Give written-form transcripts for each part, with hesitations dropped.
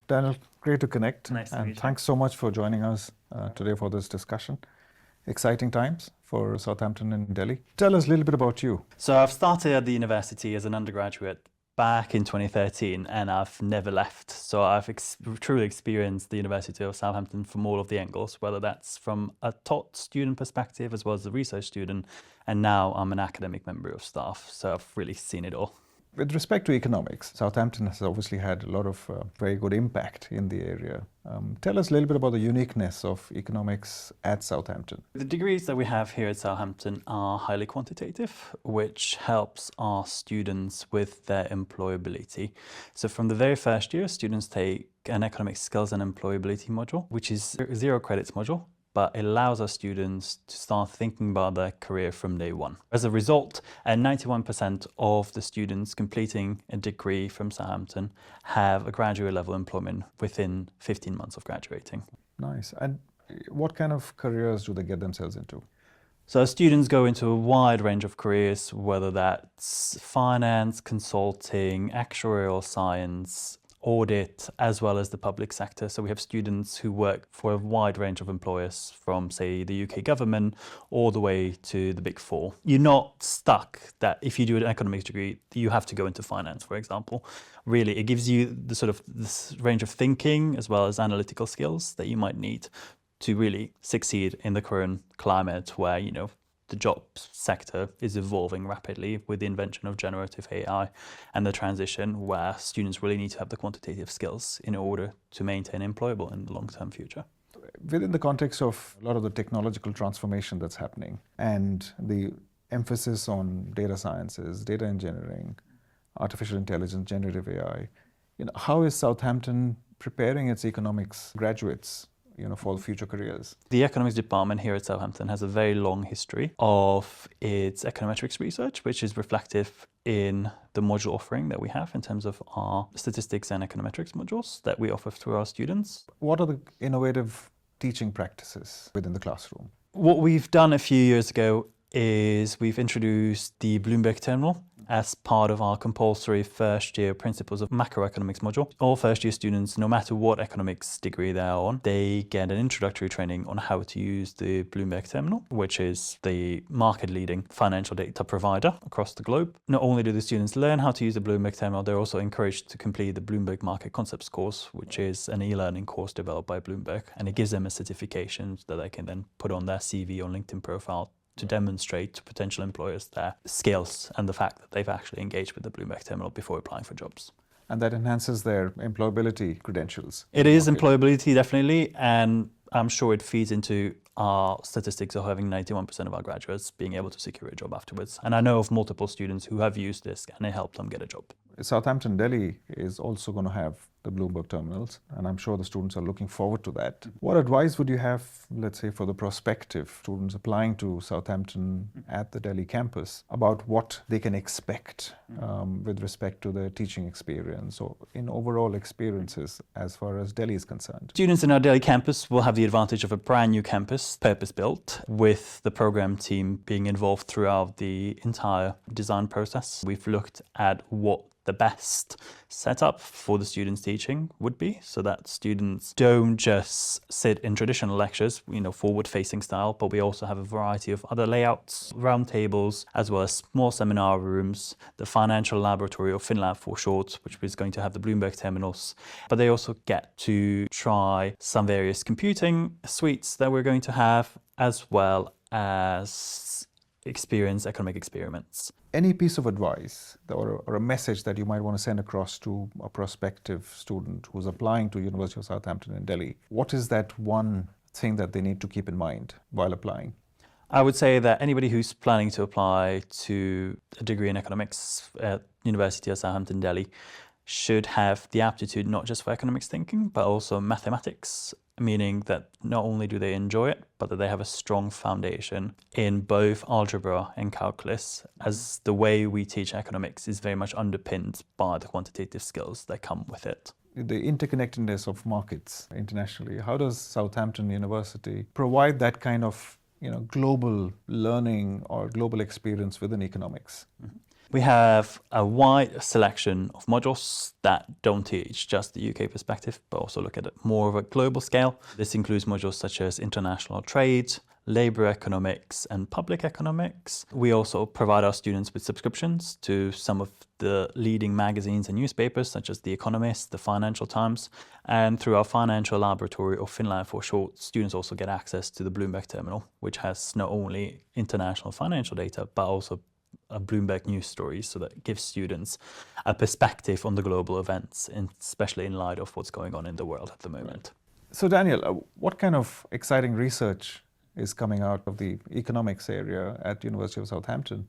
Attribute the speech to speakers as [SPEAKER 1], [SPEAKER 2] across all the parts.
[SPEAKER 1] Daniel, great to connect.
[SPEAKER 2] Nice to
[SPEAKER 1] and
[SPEAKER 2] meet you.
[SPEAKER 1] thanks so much for joining us today for this discussion. Exciting times for Southampton and Delhi. Tell us a little bit about you.
[SPEAKER 2] So I've started at the university as an undergraduate back in 2013 and I've never left. So I've truly experienced the University of Southampton from all of the angles, whether that's from a taught student perspective as well as a research student. And now I'm an academic member of staff. So I've really seen it all.
[SPEAKER 1] With respect to economics, Southampton has obviously had a lot of very good impact in the area. Tell us a little bit about the uniqueness of economics at Southampton.
[SPEAKER 2] The degrees that we have here at Southampton are highly quantitative, which helps our students with their employability. So from the very first year, students take an economic skills and employability module, which is 0 credits module, but it allows our students to start thinking about their career from day one. As a result, 91% of the students completing a degree from Southampton have a graduate level employment within 15 months of graduating.
[SPEAKER 1] Nice. And what kind of careers do they get themselves into?
[SPEAKER 2] So students go into a wide range of careers, whether that's finance, consulting, actuarial science, audit, as well as the public sector. So we have students who work for a wide range of employers from, say, the UK government all the way to the Big Four. You're not stuck that if you do an economics degree, you have to go into finance, for example. Really, it gives you the sort of this range of thinking as well as analytical skills that you might need to really succeed in the current climate where, the job sector is evolving rapidly with the invention of generative AI and the transition where students really need to have the quantitative skills in order to maintain employable in the long-term future.
[SPEAKER 1] Within the context of a lot of the technological transformation that's happening and the emphasis on data sciences, data engineering, artificial intelligence, generative AI, how is Southampton preparing its economics graduates for future careers?
[SPEAKER 2] The economics department here at Southampton has a very long history of its econometrics research, which is reflective in the module offering that we have in terms of our statistics and econometrics modules that we offer to our students.
[SPEAKER 1] What are the innovative teaching practices within the classroom?
[SPEAKER 2] What we've done a few years ago is we've introduced the Bloomberg Terminal as part of our compulsory first year Principles of Macroeconomics module. All first year students, no matter what economics degree they are on, they get an introductory training on how to use the Bloomberg Terminal, which is the market leading financial data provider across the globe. Not only do the students learn how to use the Bloomberg Terminal, they're also encouraged to complete the Bloomberg Market Concepts course, which is an e-learning course developed by Bloomberg, and it gives them a certification that they can then put on their CV or LinkedIn profile to demonstrate to potential employers their skills and the fact that they've actually engaged with the Bloomberg Terminal before applying for jobs.
[SPEAKER 1] And that enhances their employability credentials.
[SPEAKER 2] It is employability, definitely, and I'm sure it feeds into our statistics of having 91% of our graduates being able to secure a job afterwards. And I know of multiple students who have used this and it helped them get a job.
[SPEAKER 1] Southampton Delhi is also going to have the Bloomberg Terminals, and I'm sure the students are looking forward to that. What advice would you have, let's say, for the prospective students applying to Southampton at the Delhi campus about what they can expect with respect to their teaching experience or in overall experiences as far as Delhi is concerned?
[SPEAKER 2] Students in our Delhi campus will have the advantage of a brand new campus, purpose-built, with the program team being involved throughout the entire design process. We've looked at what the best setup for the students teaching would be, so that students don't just sit in traditional lectures, forward-facing style, but we also have a variety of other layouts, roundtables, as well as small seminar rooms, the financial laboratory, or FinLab for short, which is going to have the Bloomberg terminals. But they also get to try some various computing suites that we're going to have, as well as experience economic experiments.
[SPEAKER 1] Any piece of advice or a message that you might want to send across to a prospective student who's applying to University of Southampton in Delhi? What is that one thing that they need to keep in mind while applying?
[SPEAKER 2] I would say that anybody who's planning to apply to a degree in economics at University of Southampton Delhi should have the aptitude not just for economics thinking, but also mathematics, meaning that not only do they enjoy it, but that they have a strong foundation in both algebra and calculus, as the way we teach economics is very much underpinned by the quantitative skills that come with it.
[SPEAKER 1] The interconnectedness of markets internationally, how does Southampton University provide that kind of global learning or global experience within economics?
[SPEAKER 2] We have a wide selection of modules that don't teach just the UK perspective, but also look at it more of a global scale. This includes modules such as international trade, labor economics, and public economics. We also provide our students with subscriptions to some of the leading magazines and newspapers, such as The Economist, The Financial Times, and through our financial laboratory, or FinLab for short, students also get access to the Bloomberg Terminal, which has not only international financial data, but also a Bloomberg news stories, so that gives students a perspective on the global events, especially in light of what's going on in the world at the moment.
[SPEAKER 1] So Daniel, what kind of exciting research is coming out of the economics area at University of Southampton?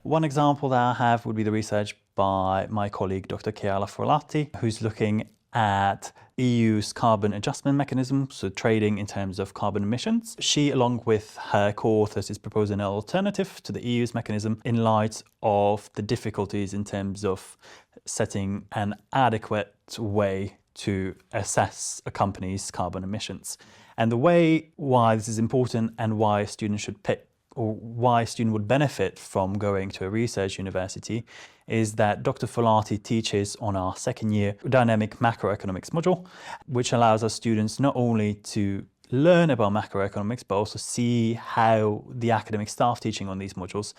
[SPEAKER 2] One example that I have would be the research by my colleague, Dr. Chiara Forlatti, who's looking at EU's carbon adjustment mechanism, so trading in terms of carbon emissions. She, along with her co-authors, is proposing an alternative to the EU's mechanism in light of the difficulties in terms of setting an adequate way to assess a company's carbon emissions. And the way why this is important and why a student should pick, or why a student would benefit from going to a research university, is that Dr. Folati teaches on our second year dynamic macroeconomics module, which allows our students not only to learn about macroeconomics, but also see how the academic staff teaching on these modules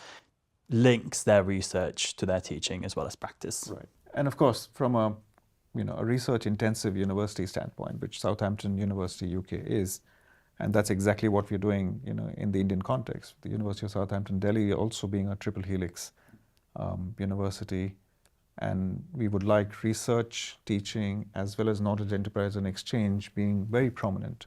[SPEAKER 2] links their research to their teaching as well as practice.
[SPEAKER 1] Right. And of course, from a research-intensive university standpoint, which Southampton University UK is, and that's exactly what we're doing, in the Indian context. The University of Southampton Delhi also being a Triple Helix university, and we would like research, teaching, as well as knowledge enterprise and exchange being very prominent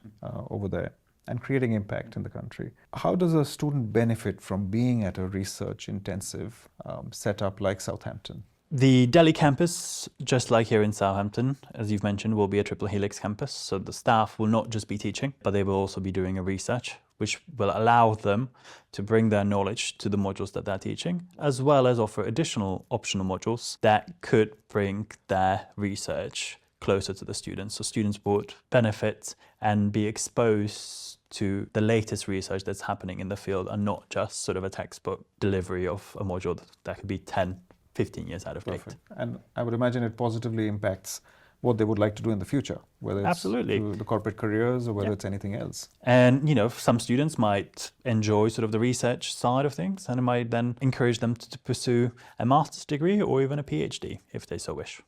[SPEAKER 1] over there and creating impact in the country. How does a student benefit from being at a research-intensive setup like Southampton?
[SPEAKER 2] The Delhi campus, just like here in Southampton, as you've mentioned, will be a Triple Helix campus. So the staff will not just be teaching, but they will also be doing a research, which will allow them to bring their knowledge to the modules that they're teaching, as well as offer additional optional modules that could bring their research closer to the students. So students would benefit and be exposed to the latest research that's happening in the field, and not just sort of a textbook delivery of a module that could be 10, 15 years out of date.
[SPEAKER 1] Perfect. And I would imagine it positively impacts what they would like to do in the future, whether it's
[SPEAKER 2] Absolutely.
[SPEAKER 1] the corporate careers or whether it's anything else.
[SPEAKER 2] And, some students might enjoy sort of the research side of things, and it might then encourage them to pursue a master's degree or even a PhD if they so wish.